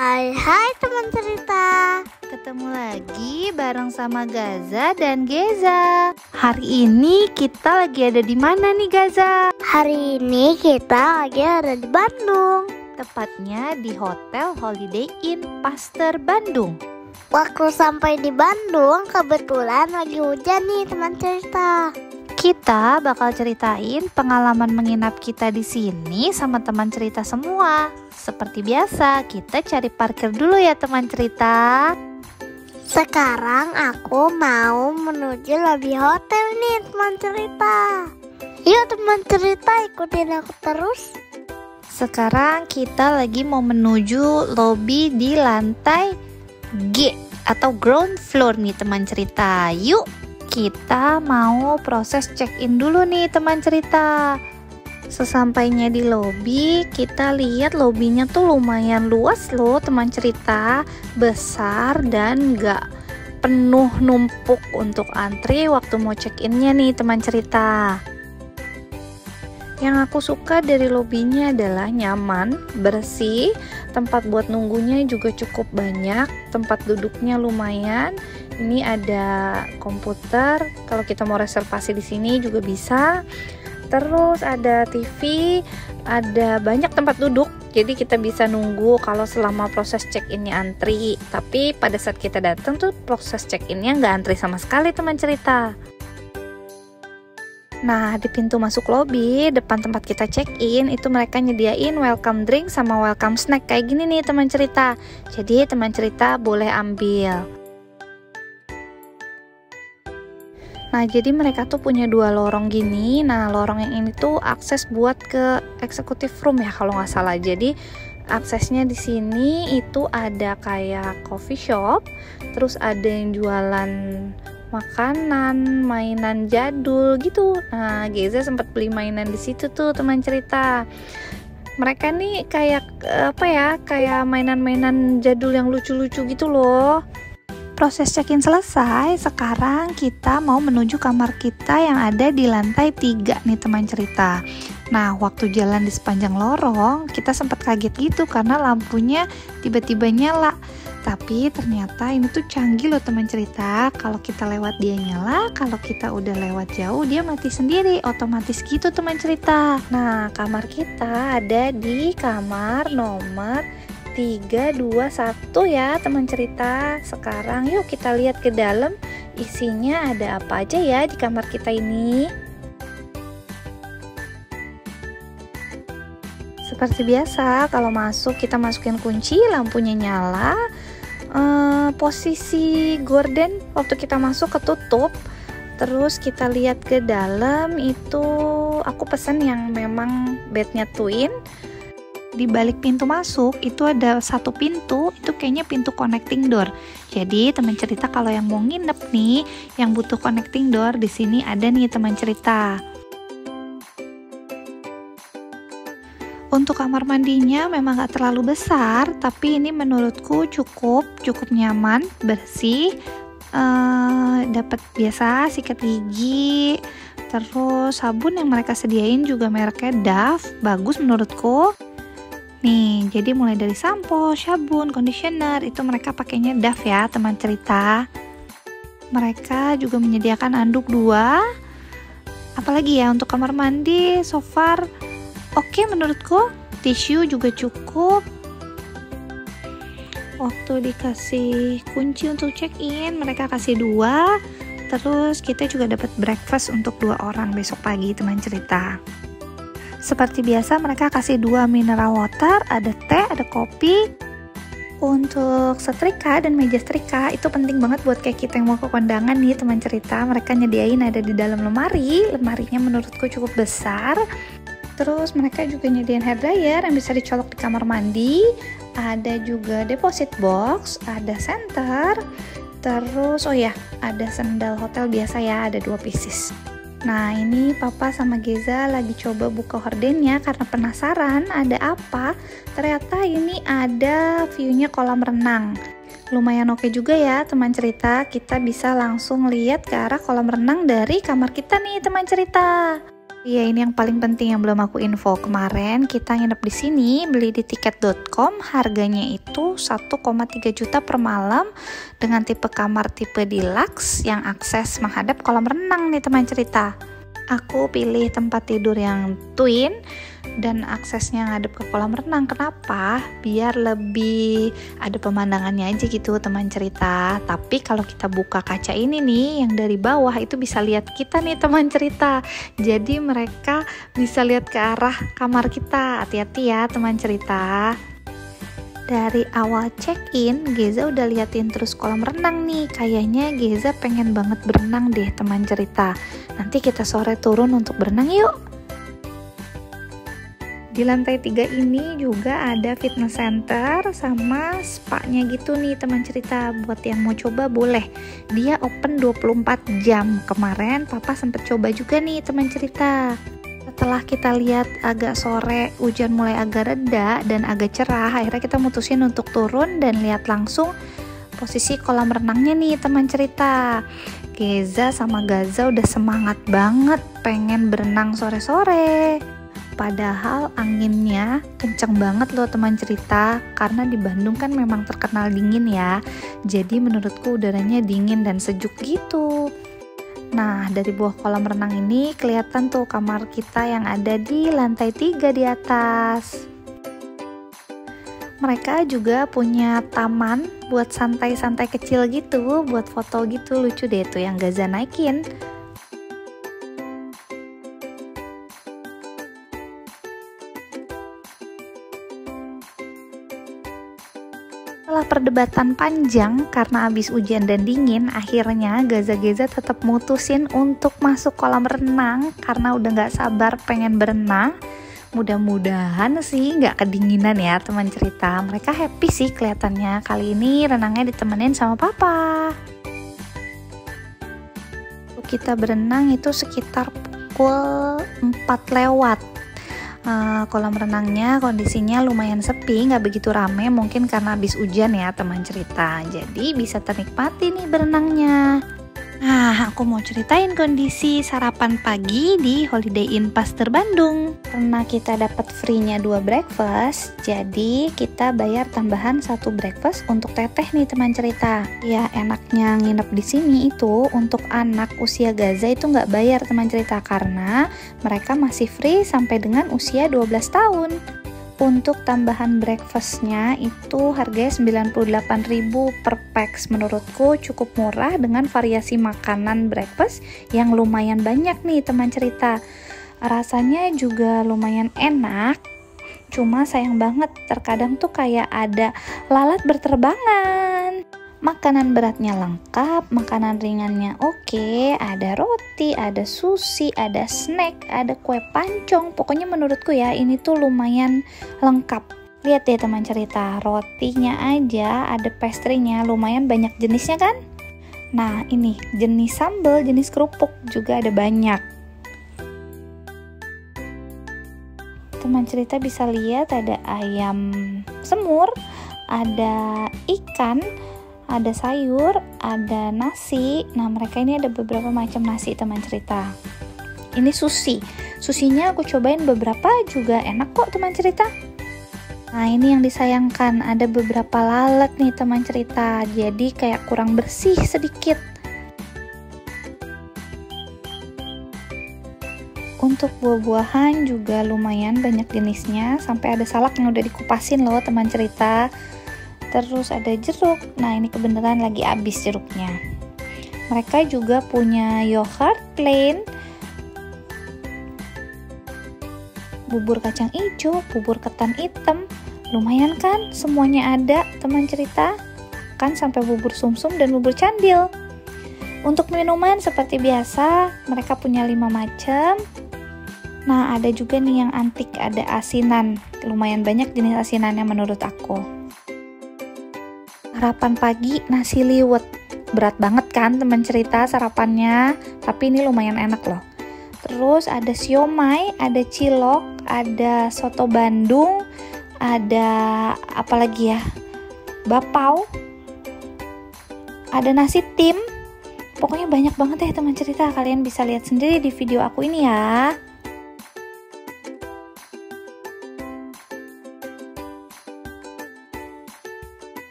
Hai teman cerita. Ketemu lagi bareng sama Gaza dan Geza. Hari ini kita lagi ada di mana nih Gaza? Hari ini kita lagi ada di Bandung. Tepatnya di Hotel Holiday Inn Pasteur Bandung. Waktu sampai di Bandung kebetulan lagi hujan nih teman cerita. Kita bakal ceritain pengalaman menginap kita di sini sama teman cerita semua. Seperti biasa, kita cari parkir dulu ya teman cerita. Sekarang aku mau menuju lobi hotel nih teman cerita. Yuk teman cerita, ikutin aku terus. Sekarang kita lagi mau menuju lobi di lantai G atau ground floor nih teman cerita. Yuk kita mau proses check-in dulu nih teman cerita. Sesampainya di lobi, kita lihat lobinya tuh lumayan luas loh teman cerita, besar dan gak penuh numpuk untuk antri waktu mau check-innya nih teman cerita. Yang aku suka dari lobinya adalah nyaman, bersih, tempat buat nunggunya juga cukup banyak, tempat duduknya lumayan. Ini ada komputer, kalau kita mau reservasi di sini juga bisa. Terus ada TV, ada banyak tempat duduk, jadi kita bisa nunggu kalau selama proses check-innya antri. Tapi pada saat kita datang tuh proses check-innya nggak antri sama sekali teman cerita. Nah, di pintu masuk lobi, depan tempat kita check-in, itu mereka nyediain welcome drink sama welcome snack kayak gini nih teman cerita. Jadi teman cerita boleh ambil. Nah, jadi mereka tuh punya dua lorong gini. Nah, lorong yang ini tuh akses buat ke executive room ya kalau nggak salah. Jadi aksesnya di sini itu ada kayak coffee shop, terus ada yang jualan makanan, mainan jadul gitu. Nah, Geza sempat beli mainan di situ tuh teman cerita. Mereka nih kayak kayak mainan-mainan jadul yang lucu-lucu gitu loh. Proses check-in selesai, sekarang kita mau menuju kamar kita yang ada di lantai 3 nih teman cerita. Nah, waktu jalan di sepanjang lorong, kita sempat kaget gitu karena lampunya tiba-tiba nyala. Tapi ternyata ini tuh canggih loh teman cerita. Kalau kita lewat dia nyala, kalau kita udah lewat jauh dia mati sendiri, otomatis gitu teman cerita. Nah, kamar kita ada di kamar nomor 321 ya teman cerita. Sekarang yuk kita lihat ke dalam, isinya ada apa aja ya di kamar kita ini. Seperti biasa, kalau masuk kita masukin kunci, lampunya nyala. Posisi gorden waktu kita masuk ketutup. Terus kita lihat ke dalam, itu aku pesan yang memang bednya twin. Di balik pintu masuk itu ada satu pintu, itu kayaknya pintu connecting door. Jadi teman cerita kalau yang mau nginep nih, yang butuh connecting door, di sini ada nih teman cerita. Untuk kamar mandinya memang gak terlalu besar, tapi ini menurutku cukup nyaman, bersih. Dapat biasa sikat gigi, terus sabun yang mereka sediain juga mereknya Dove, bagus menurutku. Nih, jadi mulai dari sampo, sabun, conditioner, itu mereka pakainya Dove ya teman cerita. Mereka juga menyediakan anduk 2. Apalagi ya untuk kamar mandi, so far oke menurutku. Tisu juga cukup. Waktu dikasih kunci untuk check-in, mereka kasih 2. Terus kita juga dapat breakfast untuk 2 orang besok pagi teman cerita. Seperti biasa mereka kasih 2 mineral water, ada teh, ada kopi. Untuk setrika dan meja setrika itu penting banget buat kayak kita yang mau ke kondangan nih teman cerita. Mereka nyediain ada di dalam lemari. Lemarinya menurutku cukup besar. Terus mereka juga nyediain hair dryer yang bisa dicolok di kamar mandi. Ada juga deposit box, ada center. Terus ada sendal hotel biasa ya, ada 2 pieces. Nah, ini Papa sama Geza lagi coba buka hordennya karena penasaran ada apa. Ternyata ini ada view-nya kolam renang. Lumayan oke juga ya teman cerita, kita bisa langsung lihat ke arah kolam renang dari kamar kita nih teman cerita. Ya, ini yang paling penting yang belum aku info. Kemarin kita nginep di sini, beli di tiket.com, harganya itu 1,3 juta per malam dengan tipe kamar tipe deluxe yang akses menghadap kolam renang nih teman cerita. Aku pilih tempat tidur yang twin dan aksesnya ngadep ke kolam renang. Kenapa? Biar lebih ada pemandangannya aja gitu teman cerita. Tapi kalau kita buka kaca ini nih yang dari bawah itu bisa lihat kita nih teman cerita. Jadi mereka bisa lihat ke arah kamar kita. Hati-hati ya teman cerita. Dari awal check-in, Geza udah liatin terus kolam renang nih. Kayaknya Geza pengen banget berenang deh teman cerita. Nanti kita sore turun untuk berenang yuk. Di lantai 3 ini juga ada fitness center sama spa-nya gitu nih teman cerita. Buat yang mau coba boleh. Dia open 24 jam. Kemarin papa sempet coba juga nih teman cerita. Setelah kita lihat agak sore, hujan mulai agak reda dan agak cerah, akhirnya kita mutusin untuk turun dan lihat langsung posisi kolam renangnya nih teman cerita. Geza sama Gaza udah semangat banget pengen berenang sore-sore. Padahal anginnya kenceng banget loh teman cerita, karena di Bandung kan memang terkenal dingin ya. Jadi menurutku udaranya dingin dan sejuk gitu. Nah, dari bawah kolam renang ini kelihatan tuh kamar kita yang ada di lantai 3 di atas. Mereka juga punya taman buat santai-santai kecil gitu, buat foto gitu, lucu deh tuh yang Gaza naikin. Setelah perdebatan panjang karena habis hujan dan dingin, akhirnya Gaza tetap mutusin untuk masuk kolam renang karena udah gak sabar pengen berenang. Mudah-mudahan sih gak kedinginan ya teman cerita. Mereka happy sih kelihatannya. Kali ini renangnya ditemenin sama papa. Kita berenang itu sekitar pukul 4 lewat. Kolam renangnya kondisinya lumayan sepi, nggak begitu rame, mungkin karena habis hujan ya teman cerita. Jadi bisa ternikmati nih berenangnya. Nah, aku mau ceritain kondisi sarapan pagi di Holiday Inn Pasteur Bandung. Karena kita dapat free-nya 2 breakfast, jadi kita bayar tambahan 1 breakfast untuk teteh nih teman cerita. Ya, enaknya nginep di sini itu untuk anak usia Gaza itu nggak bayar teman cerita, karena mereka masih free sampai dengan usia 12 tahun. Untuk tambahan breakfastnya itu harganya 98.000 per pax. Menurutku cukup murah dengan variasi makanan breakfast yang lumayan banyak nih teman cerita. Rasanya juga lumayan enak. Cuma sayang banget terkadang tuh kayak ada lalat berterbangan. Makanan beratnya lengkap, makanan ringannya oke, ada roti, ada sushi, ada snack, ada kue pancong. Pokoknya menurutku ya ini tuh lumayan lengkap. Lihat deh teman cerita, rotinya aja ada pastry-nya, lumayan banyak jenisnya kan? Nah ini jenis sambal, jenis kerupuk juga ada banyak. Teman cerita bisa lihat ada ayam semur, ada ikan, ada sayur, ada nasi. Nah mereka ini ada beberapa macam nasi teman cerita. Ini sushi. Sushinya aku cobain beberapa juga enak kok teman cerita. Nah ini yang disayangkan, ada beberapa lalat nih teman cerita. Jadi kayak kurang bersih sedikit. Untuk buah-buahan juga lumayan banyak jenisnya. Sampai ada salak yang udah dikupasin loh teman cerita. Terus ada jeruk. Nah ini kebenaran lagi habis jeruknya. Mereka juga punya yogurt plain, bubur kacang hijau, bubur ketan hitam. Lumayan kan semuanya ada teman cerita. Kan sampai bubur sumsum dan bubur candil. Untuk minuman seperti biasa mereka punya 5 macam. Nah ada juga nih yang antik, ada asinan. Lumayan banyak jenis asinannya menurut aku. Sarapan pagi nasi liwet, berat banget kan teman cerita sarapannya, tapi ini lumayan enak loh. Terus ada siomay, ada cilok, ada soto Bandung, ada apa lagi ya, bapau, ada nasi tim. Pokoknya banyak banget ya teman cerita, kalian bisa lihat sendiri di video aku ini ya.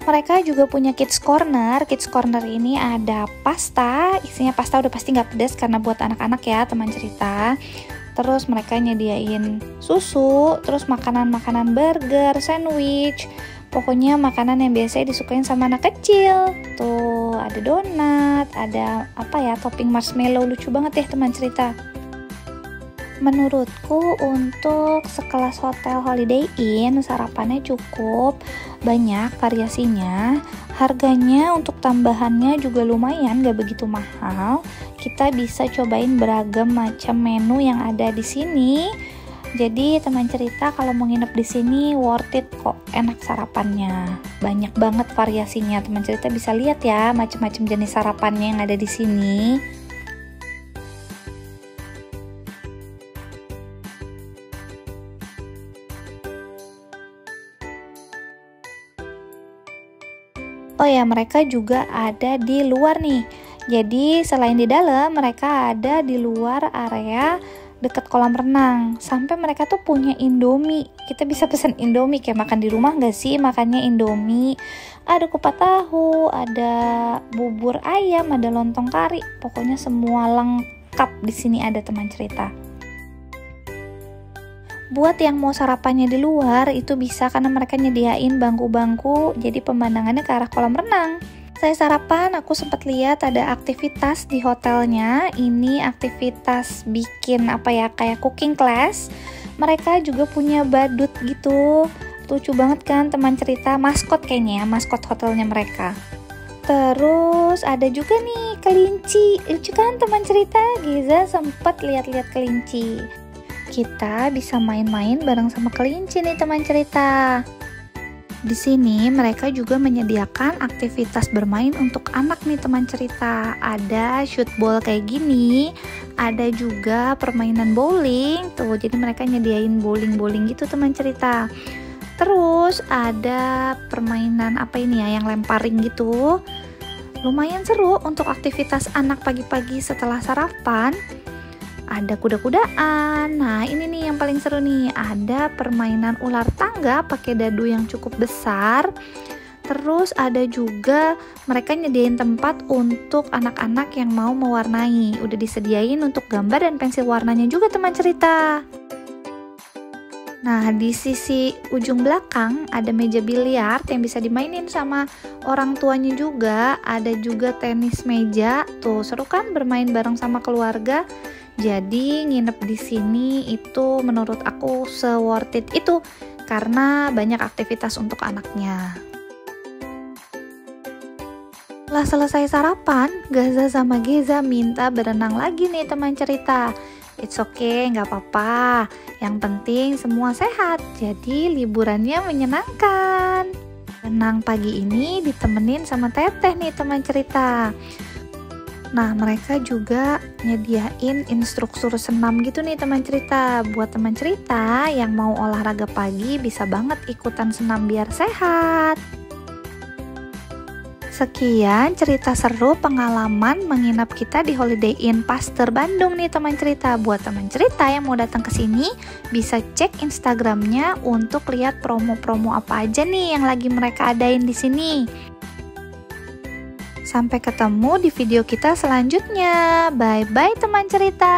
Mereka juga punya kids corner. Kids corner ini ada pasta, isinya pasta udah pasti nggak pedas karena buat anak-anak ya teman cerita. Terus mereka nyediain susu, terus makanan-makanan burger, sandwich, pokoknya makanan yang biasanya disukain sama anak kecil. Tuh ada donat, ada apa ya, topping marshmallow, lucu banget ya teman cerita. Menurutku untuk sekelas hotel Holiday Inn sarapannya cukup banyak variasinya. Harganya untuk tambahannya juga lumayan, gak begitu mahal. Kita bisa cobain beragam macam menu yang ada di sini. Jadi teman cerita kalau mau nginep di sini worth it kok, enak sarapannya. Banyak banget variasinya, teman cerita bisa lihat ya macam-macam jenis sarapannya yang ada di sini. Oh ya, mereka juga ada di luar nih. Jadi selain di dalam, mereka ada di luar area dekat kolam renang. Sampai mereka tuh punya Indomie. Kita bisa pesen Indomie, kayak makan di rumah gak sih? Makannya Indomie. Ada kupat tahu, ada bubur ayam, ada lontong kari. Pokoknya semua lengkap di sini ada teman cerita. Buat yang mau sarapannya di luar itu bisa karena mereka nyediain bangku-bangku, jadi pemandangannya ke arah kolam renang. Saya sarapan, aku sempat lihat ada aktivitas di hotelnya. Ini aktivitas bikin apa ya, kayak cooking class. Mereka juga punya badut gitu. Lucu banget kan teman cerita, maskot kayaknya ya, maskot hotelnya mereka. Terus ada juga nih kelinci. Lucu kan teman cerita, Giza sempat lihat-lihat kelinci. Kita bisa main-main bareng sama kelinci nih teman cerita. Di sini mereka juga menyediakan aktivitas bermain untuk anak nih teman cerita. Ada shoot ball kayak gini, ada juga permainan bowling tuh. Jadi mereka nyediain bowling-bowling gitu teman cerita. Terus ada permainan apa ini ya, yang lemparing gitu. Lumayan seru untuk aktivitas anak pagi-pagi setelah sarapan. Ada kuda-kudaan. Nah ini nih yang paling seru nih, ada permainan ular tangga pakai dadu yang cukup besar. Terus ada juga mereka nyediain tempat untuk anak-anak yang mau mewarnai. Udah disediain untuk gambar dan pensil warnanya juga teman cerita. Nah di sisi ujung belakang ada meja biliar yang bisa dimainin sama orang tuanya juga. Ada juga tenis meja. Tuh seru kan bermain bareng sama keluarga. Jadi nginep di sini itu menurut aku se-worth it itu karena banyak aktivitas untuk anaknya. Setelah selesai sarapan, Gaza sama Giza minta berenang lagi nih teman cerita. It's okay, nggak apa-apa. Yang penting semua sehat, jadi liburannya menyenangkan. Renang pagi ini ditemenin sama Teteh nih teman cerita. Nah mereka juga nyediain instruktur senam gitu nih teman cerita. Buat teman cerita yang mau olahraga pagi bisa banget ikutan senam biar sehat. Sekian cerita seru pengalaman menginap kita di Holiday Inn Paster Bandung nih teman cerita. Buat teman cerita yang mau datang ke sini bisa cek Instagramnya untuk lihat promo-promo apa aja nih yang lagi mereka adain di sini. Sampai ketemu di video kita selanjutnya. Bye-bye teman cerita.